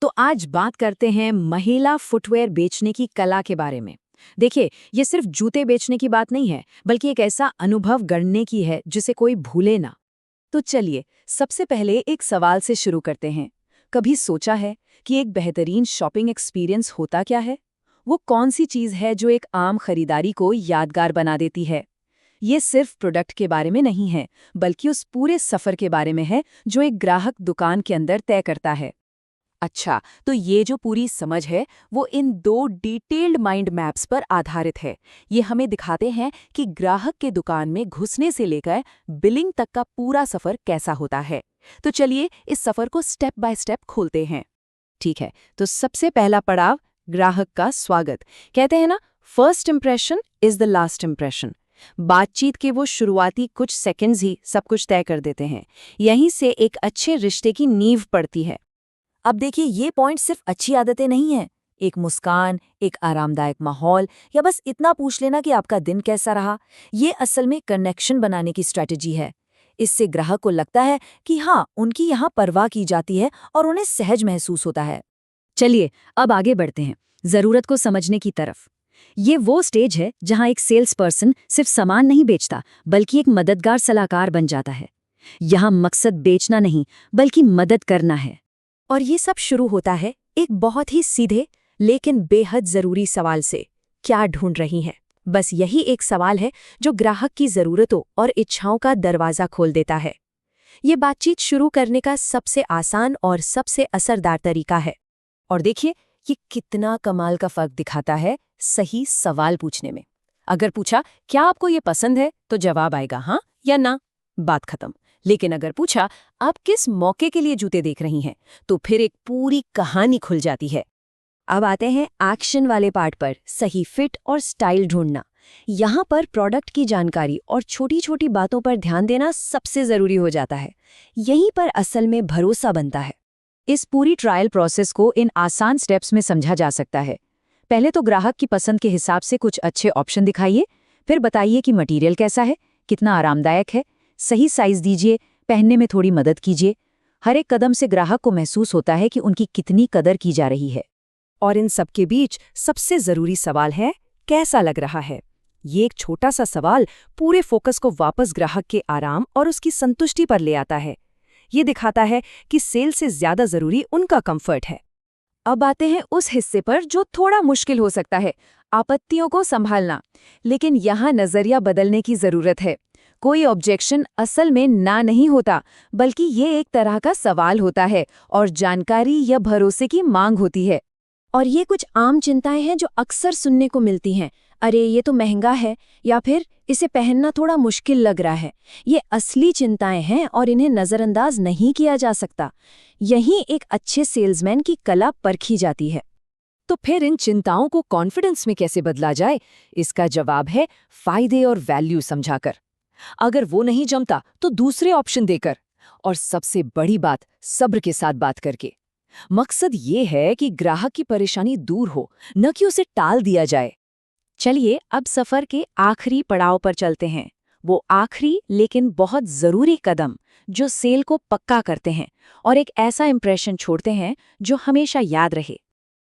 तो आज बात करते हैं महिला फुटवेयर बेचने की कला के बारे में। देखिए, ये सिर्फ जूते बेचने की बात नहीं है, बल्कि एक ऐसा अनुभव गढ़ने की है जिसे कोई भूले ना। तो चलिए, सबसे पहले एक सवाल से शुरू करते हैं। कभी सोचा है कि एक बेहतरीन शॉपिंग एक्सपीरियंस होता क्या है? वो कौन सी चीज़ है जो एक आम खरीदारी को यादगार बना देती है? ये सिर्फ प्रोडक्ट के बारे में नहीं है, बल्कि उस पूरे सफ़र के बारे में है जो एक ग्राहक दुकान के अंदर तय करता है। अच्छा, तो ये जो पूरी समझ है वो इन दो डिटेल्ड माइंड मैप्स पर आधारित है। ये हमें दिखाते हैं कि ग्राहक के दुकान में घुसने से लेकर बिलिंग तक का पूरा सफ़र कैसा होता है। तो चलिए इस सफ़र को स्टेप बाय स्टेप खोलते हैं। ठीक है, तो सबसे पहला पड़ाव ग्राहक का स्वागत। कहते हैं ना, first impression is the last impression. बातचीत के वो शुरुआती कुछ सेकंड्स ही सब कुछ तय कर देते हैं। यहीं से एक अच्छे रिश्ते की नींव पड़ती है। अब देखिए, ये पॉइंट सिर्फ अच्छी आदतें नहीं हैं। एक मुस्कान, एक आरामदायक माहौल या बस इतना पूछ लेना कि आपका दिन कैसा रहा, ये असल में कनेक्शन बनाने की स्ट्रैटेजी है। इससे ग्राहक को लगता है कि हाँ, उनकी यहाँ परवाह की जाती है और उन्हें सहज महसूस होता है। चलिए अब आगे बढ़ते हैं, ज़रूरत को समझने की तरफ। ये वो स्टेज है जहाँ एक सेल्स पर्सन सिर्फ सामान नहीं बेचता, बल्कि एक मददगार सलाहकार बन जाता है। यहाँ मकसद बेचना नहीं, बल्कि मदद करना है। और ये सब शुरू होता है एक बहुत ही सीधे लेकिन बेहद ज़रूरी सवाल से, क्या ढूंढ रही हैं? बस यही एक सवाल है जो ग्राहक की ज़रूरतों और इच्छाओं का दरवाज़ा खोल देता है। ये बातचीत शुरू करने का सबसे आसान और सबसे असरदार तरीका है। और देखिए, ये कितना कमाल का फ़र्क दिखाता है सही सवाल पूछने में। अगर पूछा, क्या आपको ये पसंद है, तो जवाब आएगा हाँ या ना, बात खत्म। लेकिन अगर पूछा, आप किस मौके के लिए जूते देख रही हैं, तो फिर एक पूरी कहानी खुल जाती है। अब आते हैं एक्शन वाले पार्ट पर, सही फिट और स्टाइल ढूंढना। यहाँ पर प्रोडक्ट की जानकारी और छोटी छोटी बातों पर ध्यान देना सबसे ज़रूरी हो जाता है। यहीं पर असल में भरोसा बनता है। इस पूरी ट्रायल प्रोसेस को इन आसान स्टेप्स में समझा जा सकता है। पहले तो ग्राहक की पसंद के हिसाब से कुछ अच्छे ऑप्शन दिखाइए, फिर बताइए कि मटेरियल कैसा है, कितना आरामदायक है, सही साइज दीजिए, पहनने में थोड़ी मदद कीजिए। हर एक कदम से ग्राहक को महसूस होता है कि उनकी कितनी कदर की जा रही है। और इन सब के बीच सबसे ज़रूरी सवाल है, कैसा लग रहा है? ये एक छोटा सा सवाल पूरे फोकस को वापस ग्राहक के आराम और उसकी संतुष्टि पर ले आता है। ये दिखाता है कि सेल से ज़्यादा ज़रूरी उनका कंफर्ट है। अब आते हैं उस हिस्से पर जो थोड़ा मुश्किल हो सकता है, आपत्तियों को संभालना। लेकिन यहाँ नज़रिया बदलने की ज़रूरत है। कोई ऑब्जेक्शन असल में ना नहीं होता, बल्कि ये एक तरह का सवाल होता है और जानकारी या भरोसे की मांग होती है। और ये कुछ आम चिंताएं हैं जो अक्सर सुनने को मिलती हैं। अरे ये तो महंगा है, या फिर इसे पहनना थोड़ा मुश्किल लग रहा है। ये असली चिंताएं हैं और इन्हें नज़रअंदाज नहीं किया जा सकता। यहीं एक अच्छे सेल्समैन की कला परखी जाती है। तो फिर इन चिंताओं को कॉन्फिडेंस में कैसे बदला जाए? इसका जवाब है फायदे और वैल्यू समझाकर। अगर वो नहीं जमता तो दूसरे ऑप्शन देकर, और सबसे बड़ी बात, सब्र के साथ बात करके। मकसद ये है कि ग्राहक की परेशानी दूर हो, न कि उसे टाल दिया जाए। चलिए अब सफर के आखिरी पड़ाव पर चलते हैं। वो आखिरी लेकिन बहुत जरूरी कदम जो सेल को पक्का करते हैं और एक ऐसा इंप्रेशन छोड़ते हैं जो हमेशा याद रहे।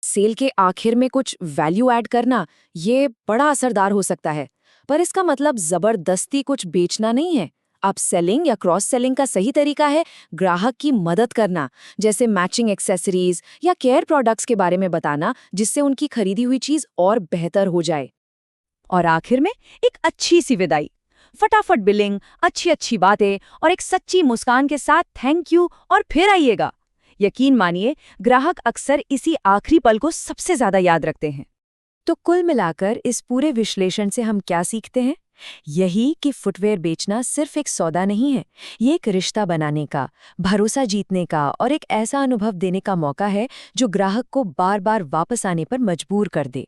सेल के आखिर में कुछ वैल्यू ऐड करना, ये बड़ा असरदार हो सकता है, पर इसका मतलब जबरदस्ती कुछ बेचना नहीं है। अप सेलिंग या क्रॉस सेलिंग का सही तरीका है ग्राहक की मदद करना, जैसे मैचिंग एक्सेसरीज या केयर प्रोडक्ट्स के बारे में बताना, जिससे उनकी खरीदी हुई चीज और बेहतर हो जाए। और आखिर में एक अच्छी सी विदाई, फटाफट बिलिंग, अच्छी अच्छी बातें और एक सच्ची मुस्कान के साथ थैंक यू और फिर आइएगा। यकीन मानिए, ग्राहक अक्सर इसी आखिरी पल को सबसे ज्यादा याद रखते हैं। तो कुल मिलाकर इस पूरे विश्लेषण से हम क्या सीखते हैं? यही कि फुटवेयर बेचना सिर्फ एक सौदा नहीं है, ये एक रिश्ता बनाने का, भरोसा जीतने का और एक ऐसा अनुभव देने का मौका है जो ग्राहक को बार बार वापस आने पर मजबूर कर दे।